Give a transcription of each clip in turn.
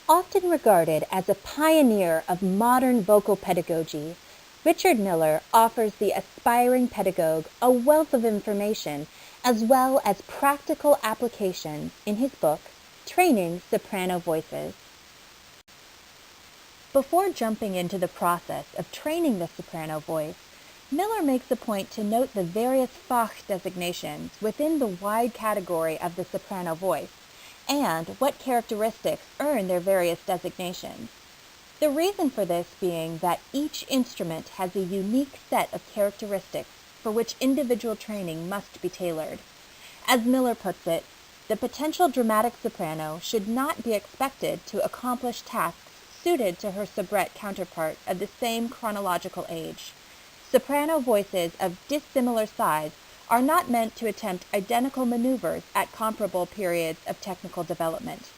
Often regarded as a pioneer of modern vocal pedagogy, Richard Miller offers the aspiring pedagogue a wealth of information as well as practical applications in his book, Training Soprano Voices. Before jumping into the process of training the soprano voice, Miller makes a point to note the various Fach designations within the wide category of the soprano voice, and what characteristics earn their various designations. The reason for this being that each instrument has a unique set of characteristics for which individual training must be tailored. As Miller puts it, the potential dramatic soprano should not be expected to accomplish tasks suited to her soubrette counterpart of the same chronological age. Soprano voices of dissimilar size are not meant to attempt identical maneuvers at comparable periods of technical development.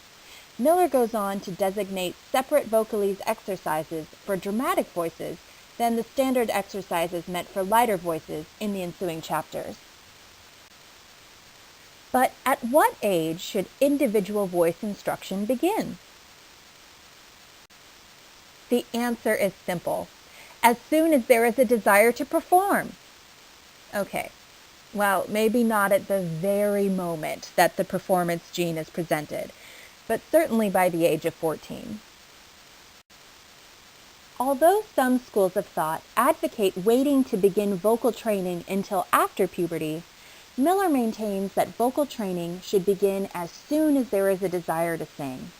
Miller goes on to designate separate vocalese exercises for dramatic voices than the standard exercises meant for lighter voices in the ensuing chapters. But at what age should individual voice instruction begin? The answer is simple. As soon as there is a desire to perform. Okay, well, maybe not at the very moment that the performance gene is presented, but certainly by the age of 14. Although some schools of thought advocate waiting to begin vocal training until after puberty, Miller maintains that vocal training should begin as soon as there is a desire to sing.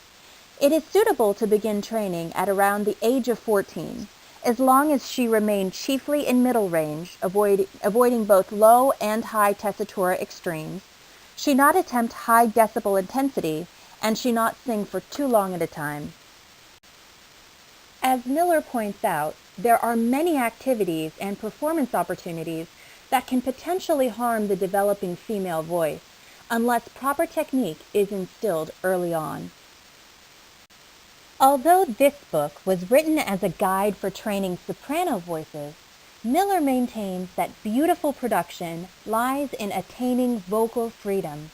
It is suitable to begin training at around the age of 14, as long as she remained chiefly in middle range, avoiding both low and high tessitura extremes, she not attempt high decibel intensity, and she not sing for too long at a time. As Miller points out, there are many activities and performance opportunities that can potentially harm the developing female voice unless proper technique is instilled early on. Although this book was written as a guide for training soprano voices, Miller maintains that beautiful production lies in attaining vocal freedom,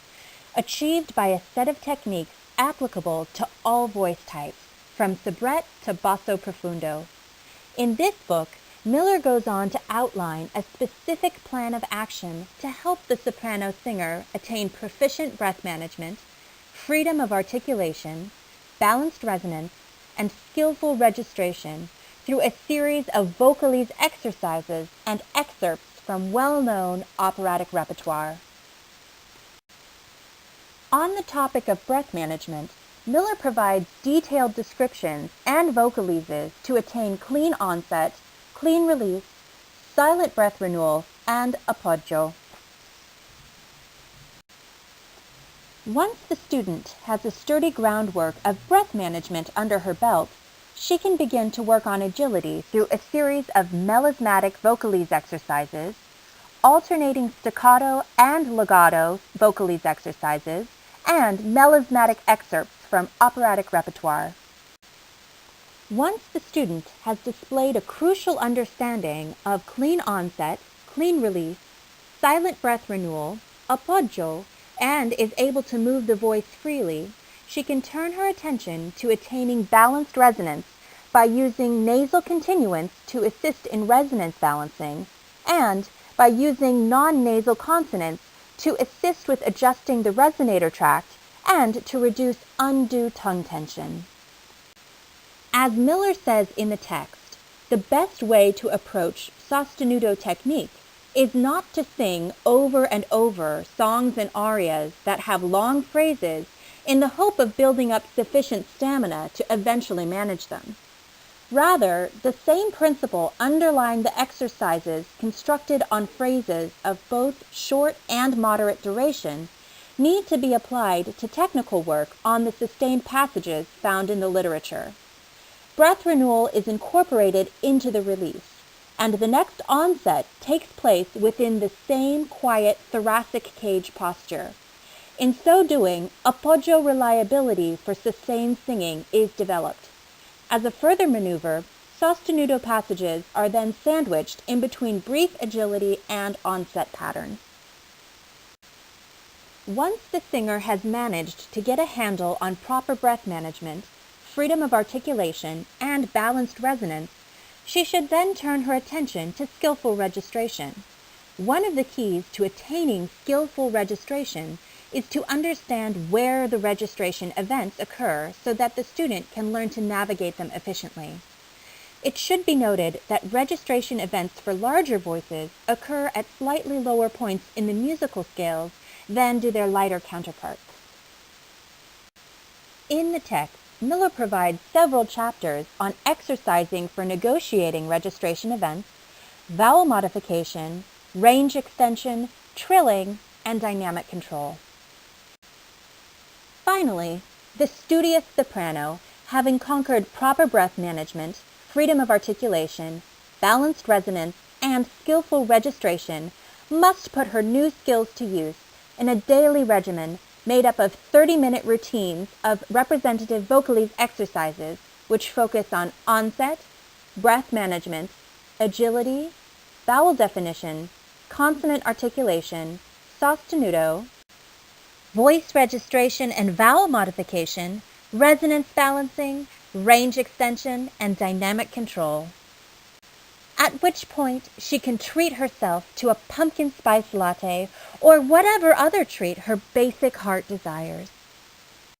achieved by a set of techniques applicable to all voice types, from soubrette to basso profundo. In this book, Miller goes on to outline a specific plan of action to help the soprano singer attain proficient breath management, freedom of articulation, balanced resonance, and skillful registration through a series of vocalese exercises and excerpts from well-known operatic repertoire. On the topic of breath management, Miller provides detailed descriptions and vocaleses to attain clean onset, clean release, silent breath renewal, and appoggio. Once the student has a sturdy groundwork of breath management under her belt, she can begin to work on agility through a series of melismatic vocalese exercises, alternating staccato and legato vocalese exercises, and melismatic excerpts from operatic repertoire. Once the student has displayed a crucial understanding of clean onset, clean release, silent breath renewal, appoggio, and is able to move the voice freely, she can turn her attention to attaining balanced resonance by using nasal continuance to assist in resonance balancing, and by using non-nasal consonants to assist with adjusting the resonator tract and to reduce undue tongue tension. As Miller says in the text, the best way to approach sostenuto technique is not to sing over and over songs and arias that have long phrases in the hope of building up sufficient stamina to eventually manage them. Rather, the same principle underlying the exercises constructed on phrases of both short and moderate duration need to be applied to technical work on the sustained passages found in the literature. Breath renewal is incorporated into the release, and the next onset takes place within the same quiet thoracic cage posture. In so doing, appoggio reliability for sustained singing is developed. As a further maneuver, sostenuto passages are then sandwiched in between brief agility and onset patterns. Once the singer has managed to get a handle on proper breath management, freedom of articulation, and balanced resonance, she should then turn her attention to skillful registration. One of the keys to attaining skillful registration is to understand where the registration events occur so that the student can learn to navigate them efficiently. It should be noted that registration events for larger voices occur at slightly lower points in the musical scales than do their lighter counterparts. In the text, Miller provides several chapters on exercising for negotiating registration events, vowel modification, range extension, trilling, and dynamic control. Finally, the studious soprano, having conquered proper breath management, freedom of articulation, balanced resonance, and skillful registration, must put her new skills to use in a daily regimen made up of 30-minute routines of representative vocalese exercises which focus on onset, breath management, agility, vowel definition, consonant articulation, sostenuto, voice registration and vowel modification, resonance balancing, range extension, and dynamic control. At which point she can treat herself to a pumpkin spice latte or whatever other treat her basic heart desires.